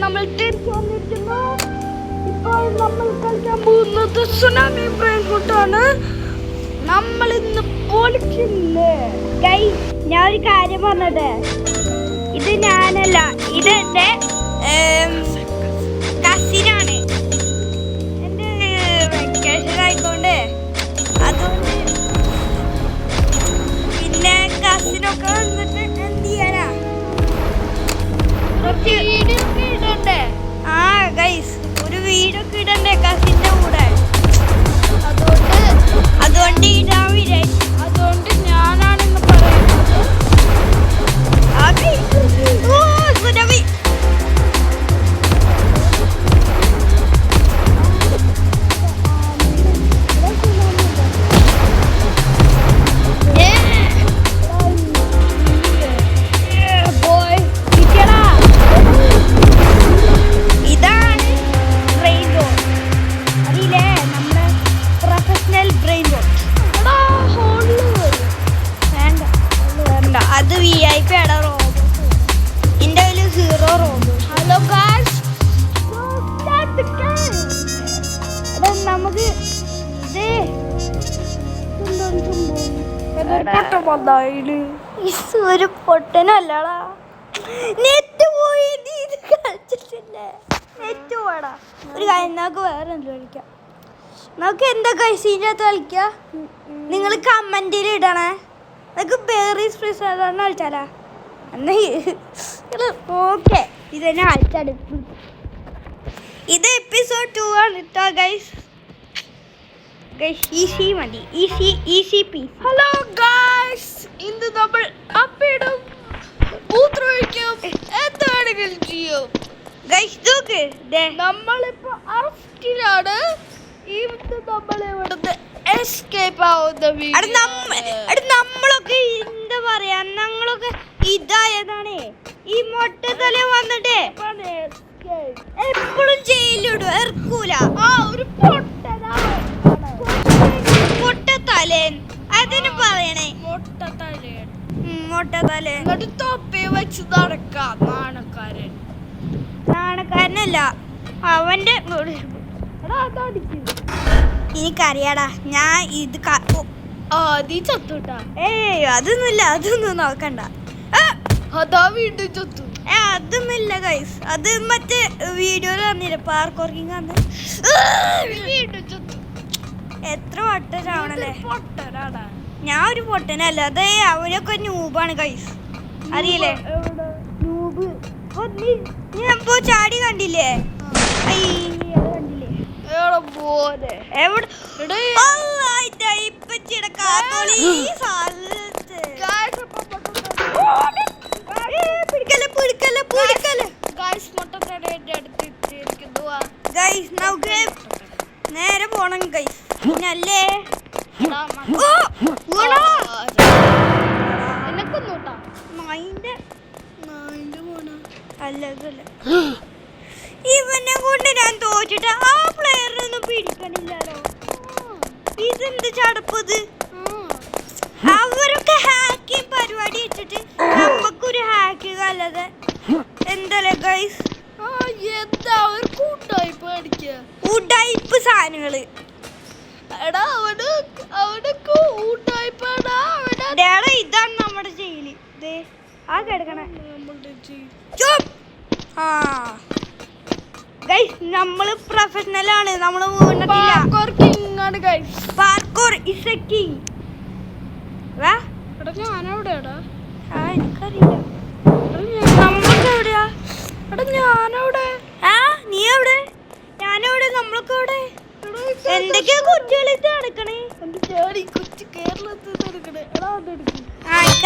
നമ്മൾ തിരിച്ചു വന്നിരിക്കുന്നു. ഇപ്പോൾ നമ്മൾ കളിക്കാൻ പോകുന്നത് സുനാമി ബ്രെയിൻ ഫുട്ടാണ്. നമ്മൾ ഇന്ന് പൊളിക്കില്ലേ. ഞാൻ ഒരു കാര്യം പറഞ്ഞത്, ഇത് ഞാനല്ല, ഇത് എന്റെ കസിനാണ്. എന്റെ വെക്കേഷൻ ആയിക്കൊണ്ട് അതുകൊണ്ട് പിന്നെ കസിനൊക്കെ വന്നിട്ട് എന്ത് ചെയ്യാനാ, വീഡിയോ ഒക്കെ ഇടണ്ടേ? ആ ഗൈസ്, ഒരു വീഡിയോ ഒക്കെ ഇടണ്ടേ കസിന്റെ കൂടെ. അതുകൊണ്ട് ഇടാൻ വിചാരിച്ചു. അതുകൊണ്ട് ഞാനാണെന്ന് പറയുന്നത്. സുരഭി അത് VIP ആടാ. റോബോട്ട് എൻ്റെ കയ്യിൽ 0 റോബോട്ട്. ഹലോ ഗായ്സ്, നമുക്ക് ഒരു പൊട്ടനല്ലടാ. നെറ്റ് പോയി, ഇത് കളിച്ചിട്ടില്ലേ? നെറ്റ് പോടാ. ഒരു കാര്യം, നമുക്ക് വേറെ എന്ത് കളിക്കാം. നമുക്ക് എന്താ കഴിച്ചിട്ട് കളിക്കാം? നിങ്ങൾ കമന്റിൽ ഇടണേ. നമുക്ക് ബേറീസ് ഫ്രീസറാണ് കളിച്ചാലാ. എന്നാ ഓക്കെ, ഇതന്നെ കളിച്ചെടുക്കും. ഇത് എപ്പിസോഡ് 2 ആണ് കേട്ടോ ഗൈസ്. ഈസി മതി, ഈസി പീസ്. ഹലോ ഗായ്സ്, ഇന്ന് നമ്മൾ അപ്പിടും മൂത്രമൊഴിക്കും എന്ത് വേണമെങ്കിലും ചെയ്യും. ഗൈസ് നോക്ക്, നമ്മളിപ്പോ അറസ്റ്റിലാണ്. ഇന്ന് നമ്മൾ ഇവിടുന്ന് എസ്കേപ്പ് ആവുന്ന നമ്മളൊക്കെ എന്താ പറയാ, ഞങ്ങളൊക്കെ ഇതായതാണ്. ഈ മൊട്ടത്തല വന്നിട്ട് എപ്പോഴും ജയിലിടും, ഇറക്കൂല. ആ ഒരു പൊട്ടത്തലേൻ അതിന് പറയണേ. മൊട്ടത്തലേൻ എന്നിട്ട് തൊപ്പി വെച്ച് നടക്കാം. നാണക്കാരനല്ല അവന്റെ. എനിക്കറിയാടാ, ഞാൻ ഇത് ചത്തുട്ടാ. അതൊന്നും നോക്കണ്ട. അതാ വീണ്ടും ചത്തു. അതൊന്നുമില്ല ഗൈസ്, അത് മറ്റേ വീഡിയോയിൽ പറഞ്ഞില്ലേ പാർക്ക് വർക്കിംഗ് ആണ്. വീണ്ടും ചത്തു. എത്ര വട്ടനാണല്ലേ. പൊട്ടനാടാ. ഞാൻ ഒരു പൊട്ടനല്ല, അതെ അവനൊക്കെ ന്യൂബാണ് ഗൈസ്, അറിയില്ലേ? ന്യൂബ്. ഞാൻ ഇപ്പോ ചാടി കണ്ടില്ലേ? നേരെ പോണം ഗൈസ്. പിന്നല്ലേ ഇവനെ കൊണ്ട് ഞാൻ തോറ്റിട്ട് ആ പ്ലെയറിനൊന്നും പിടിക്കണില്ലല്ലോ. ഇതെന്ത് ചടപ്പത്. അവരൊക്കെ ഹാക്കിങ് പരിപാടി വെച്ചിട്ട് നമുക്കൊരു ഹാക്കിങ് അല്ലാതെ എന്തല്ലേ ഗൈസ്. ഉടായിപ്പ് സാധനങ്ങള്. ഇതാണ് നമ്മുടെ ജയില്. ആ കിടക്കണേ ഗൈസ്, നമ്മള് പ്രൊഫഷണൽ ആണ്. നമ്മള് പാർക്കോർ ഇസ് എ കിങ്. ഞാനവിടെയാടാ. എനിക്കറിയില്ല നമ്മളൊക്കെ എവിടെയാ. ഞാനവിടെ. നീ എവിടെ? ഞാനെവിടെ? നമ്മളൊക്കെ എവിടെ? എന്തൊക്കെയാ കുട്ടികളിത് നടക്കണേ?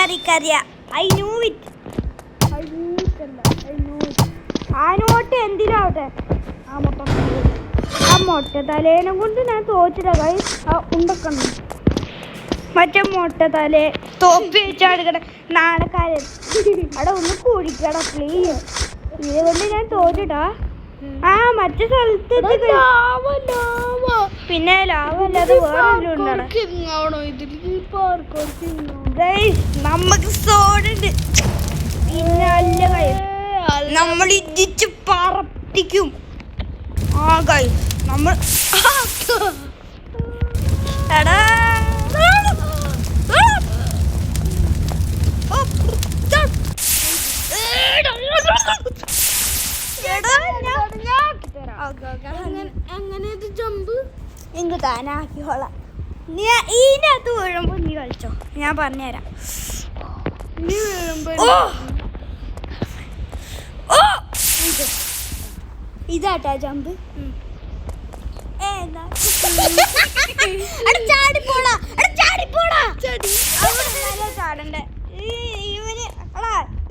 എനിക്കറിയാം. I knew it. ആനോട്ടെ എന്തിനാവട്ടെ. ആ മൊട്ട തലേനെ കൊണ്ട് ഞാൻ തോറ്റില്ല ഗൈസ്. ഉണ്ടക്കണം മറ്റേ മൊട്ട തലേ തോപ്പി വെച്ചാടുക്കണ നാണക്കാരൻ. അവിടെ ഒന്ന് കുടിക്കട പ്ലീസ്. ഇതുകൊണ്ട് ഞാൻ തോറ്റിട്ടാ. മറ്റേ സ്ഥലത്ത് പിന്നെ ലാവല്ലാതെ വേറെ നമുക്ക് സോഡുണ്ട്. പിന്നെ അല്ല നമ്മൾ ഇടിച്ച് പറ പൊട്ടിക്കും. ആ ഗൈസ് നമ്മൾ എടാ എങ്ങനെ ഇത് ജമ്പ് എനിക്ക് താനാക്കിക്കോളാം. നീ ഇതിനകത്ത് വീഴുമ്പോ നീ കളിച്ചോ, ഞാൻ പറഞ്ഞുതരാം. നീ വീഴുമ്പോ ഇതാട്ടാ ജമ്പ്. ചാടിപ്പോടാ ചാടണ്ടേ.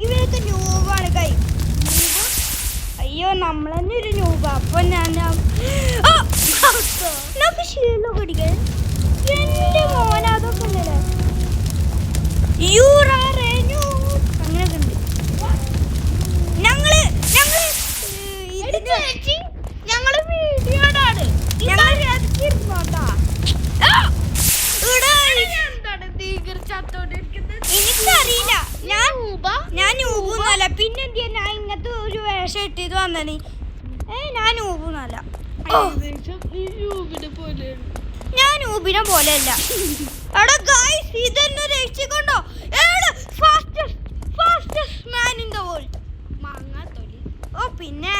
ഇവനൊക്കെ ന്യൂബാണ് കൈ. അയ്യോ നമ്മൾ തന്നെ ഒരു ന്യൂബ. അപ്പൊ നമുക്ക് ഷീൽഡ് പിടിക്കാൻ എന്റെ മോന അതൊക്കെ ഉണ്ടല്ലേ. അങ്ങനെയൊക്കെ ഉണ്ട്. ഞങ്ങള് വീഡിയോടാണ് എനിക്കറിയില്ല. ഞാൻ ഊബൊന്നുമല്ല. പിന്നെന്തിയാ ഞാൻ ഇങ്ങനത്തെ ഒരു വേഷം ഇട്ടിട്ട് വന്നേ. ഞാൻ ഊബൊന്നുമല്ല. ഞാൻ ഊബിനെ പോലെയല്ല. എടാ ഗൈസ് ഇതെന്നെ രക്ഷിക്കൊണ്ടോ. Fastest man in the world. ഓ പിന്നെ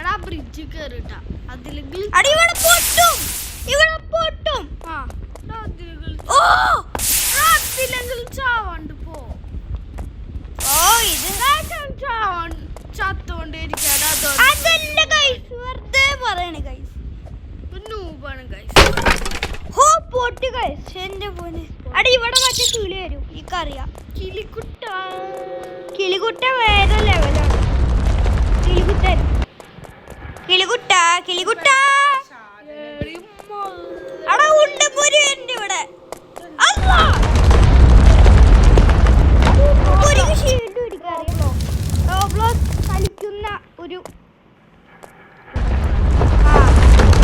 എടാ ബ്രിഡ്ജ് കേറിട്ടാ അതിലെങ്കിൽ ഇവിടെ പൊട്ടും. ഓ അതിലെങ്കിൽ ചാവാണ്ട് പോ. ഓ ഇത് ചത്തോണ്ടിരിക്കാണ്. അതല്ല ഗൈസ്, വെറുതെ പറയണേ ഗൈസ്. നൂബാണ് ഗൈസ്. ഹോ പൊട്ടി ഗൈസ്. എന്റെ പോലെ അടി ഇവിടെ മറ്റേ കിളി വരും. എനിക്കറിയാം. കിളികുട്ട വേറെ ലെവലാണ്. കിളികുട്ട അടാ ഉണ്ടപ്പൊരി എന്റെ ഇവിടെ. കളിക്കുന്ന ഒരു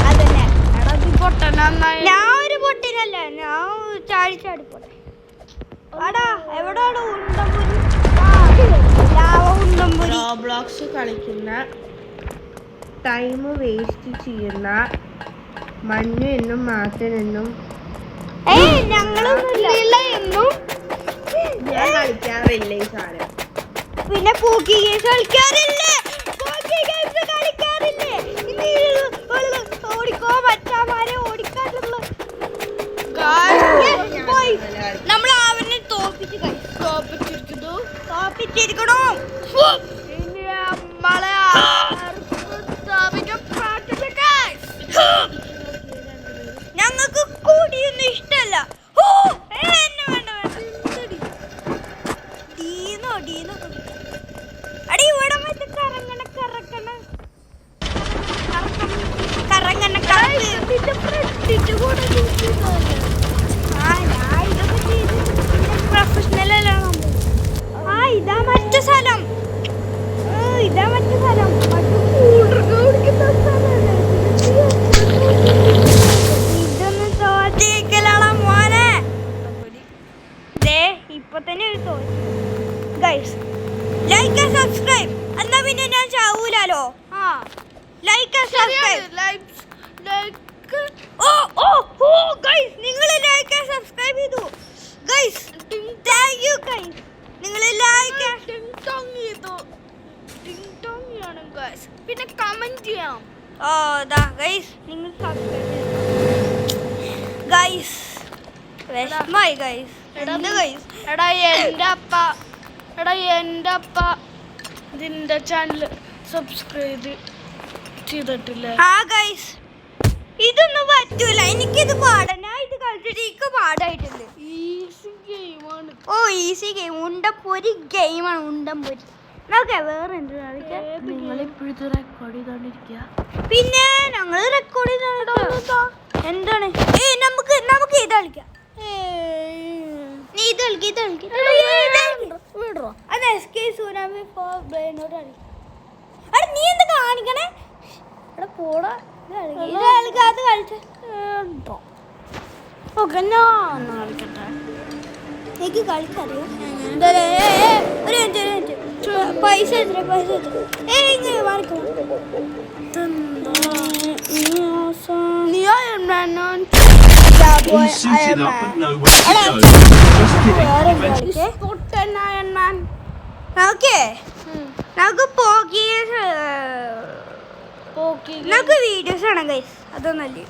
അതന്നെ. ഞാൻ ഒരു പൊട്ടിനല്ല, ഞാൻ ചാടിപ്പോട്ടെ. അടാ എവിടാണ് ഉണ്ടമ്പുരി? ഉണ്ടമ്പുരി റോബ്ലോക്സ് കളിക്കുന്ന ടൈം വേസ്റ്റ് ചെയ്യുന്ന മഞ്ഞു എന്നും മാറ്റനെന്നും ഞങ്ങളൊന്നും ഞാൻ കളിക്കാറില്ല ഈ സാധനം. പിന്നെ പൂക്കി ഗെയിംസ് കളിക്കാറില്ലേ? ഓടിക്കോ മറ്റാമാരെ ഓടിക്കാനുള്ള നമ്മൾ അവനെ തോപ്പിച്ചിരിക്കണോ. ഞങ്ങൾക്ക് കൂടിയൊന്നും ഇഷ്ടല്ല. അടി ഇവിടെ മറ്റേ പ്രൊഫഷണൽ അല്ല. ഇതാ മറ്റേ സ്ഥലം. ഇതൊന്നും തോറ്റിക്കലാണ് മോനെ. ഇപ്പൊ തന്നെ ഒരു തോന്നി ഗൈസ്. Like and subscribe. എന്നാ പിന്നെ ഞാൻ ചാവൂലോ. Like and subscribe. ഗൈസ് നിങ്ങൾ ലൈക്ക് ആൻഡ് സബ്സ്ക്രൈബ് ചെയ്തു ഗൈസ്. Thank you guys. നിങ്ങൾ ലൈക്ക് പിന്നെ കമന്റ് ചെയ്യാം. ഗൈസ് നിങ്ങൾ സബ്സ്ക്രൈബ് ഗൈസ്. വിഷമായി ഗൈസ്. എടാ എൻ്റെ അപ്പ ഇതിന്റെ ചാനൽ സബ്സ്ക്രൈബ് ചെയ്തിട്ടില്ല. ഗൈസ് ഇതൊന്നും പറ്റൂല. എനിക്കിത് പാടാ. ഇത് കളിച്ചിട്ട് പാടായിട്ടുണ്ട്. ഈസി ഗെയിമാണ്. Easy game. ഉണ്ടപ്പൊരി ഗെയിമാണ്. ഉണ്ടംപൊരി. നമുക്ക് വേറെ എന്ത് കളിക്കാം? നിങ്ങളിപ്പോഴത്തെ റെക്കോർഡ് ചെയ്തോണ്ടിരിക്കുക. പിന്നെ ഞങ്ങൾ റെക്കോർഡ് ചെയ്തോ. എന്താണ് നമുക്ക് ഇത് കളിക്കാം. നീ ഇത് കളിക്കാം. നീ എന്താ കാണിക്കണേ? പോടാ. അത് കളിച്ചോ. ഞാൻ കളിക്കട്ടെ. എനിക്ക് കളിക്കറിയോ? ഒരു മിനിറ്റ് പൈസ എത്ര ഏയ് മാറിക്കോ നീ Iron Man ആണ്. All suited up and know where to go. Just kidding. Is Pottan Iron Man. നമുക്ക് പോക്കി പോക്കി നമുക്ക് വീഡിയോസ് ആണ് ഗൈസ് അതൊന്നല്ലേ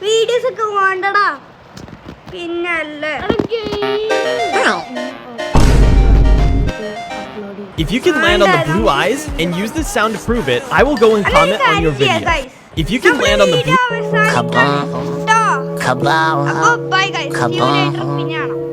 വീഡിയോസ് ഒക്കെ വേണ്ടടാ പിന്നല്ലേ If you can land on the blue eyes and use this sound to prove it, I will go and comment on your video. If you can land on the blue... Kaboom. Bye guys. See you later. പിന്നെ കാണാം.